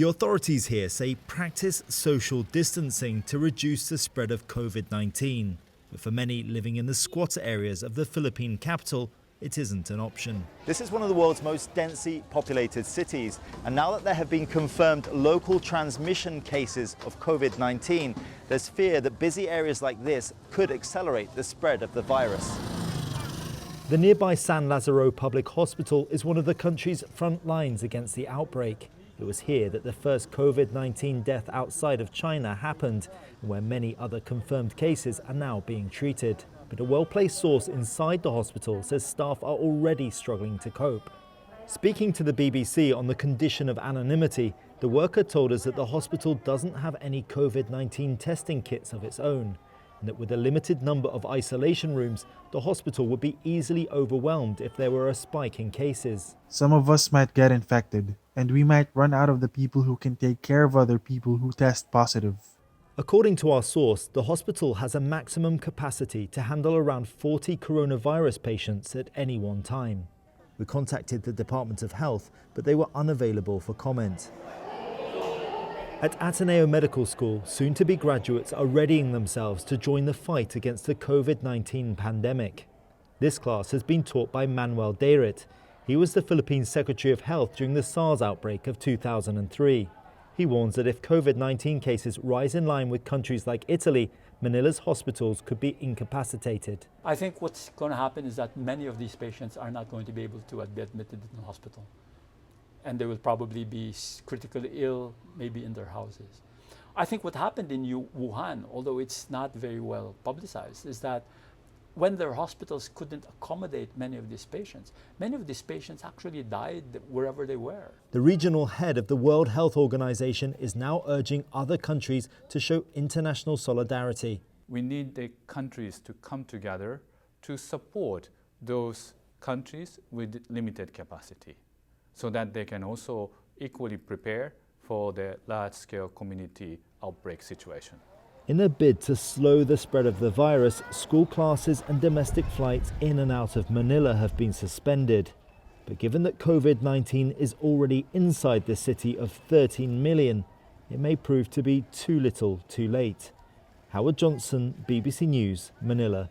The authorities here say practice social distancing to reduce the spread of COVID-19. But for many living in the squatter areas of the Philippine capital, it isn't an option. This is one of the world's most densely populated cities, and now that there have been confirmed local transmission cases of COVID-19, there's fear that busy areas like this could accelerate the spread of the virus. The nearby San Lazaro Public Hospital is one of the country's front lines against the outbreak. It was here that the first COVID-19 death outside of China happened, and where many other confirmed cases are now being treated. But a well-placed source inside the hospital says staff are already struggling to cope. Speaking to the BBC on the condition of anonymity, the worker told us that the hospital doesn't have any COVID-19 testing kits of its own, and that with a limited number of isolation rooms, the hospital would be easily overwhelmed if there were a spike in cases. Some of us might get infected, and we might run out of the people who can take care of other people who test positive. According to our source, the hospital has a maximum capacity to handle around 40 coronavirus patients at any one time. We contacted the Department of Health, but they were unavailable for comment. At Ateneo Medical School, soon-to-be graduates are readying themselves to join the fight against the COVID-19 pandemic. This class has been taught by Manuel Deirit. He was the Philippine Secretary of Health during the SARS outbreak of 2003. He warns that if COVID-19 cases rise in line with countries like Italy, Manila's hospitals could be incapacitated. I think what's going to happen is that many of these patients are not going to be able to be admitted in the hospital. And they will probably be critically ill, maybe in their houses. I think what happened in Wuhan, although it's not very well publicized, is that when their hospitals couldn't accommodate many of these patients actually died wherever they were. The regional head of the World Health Organization is now urging other countries to show international solidarity. We need the countries to come together to support those countries with limited capacity, so that they can also equally prepare for the large-scale community outbreak situation. In a bid to slow the spread of the virus, school classes and domestic flights in and out of Manila have been suspended. But given that COVID-19 is already inside the city of 13 million, it may prove to be too little too late. Howard Johnson, BBC News, Manila.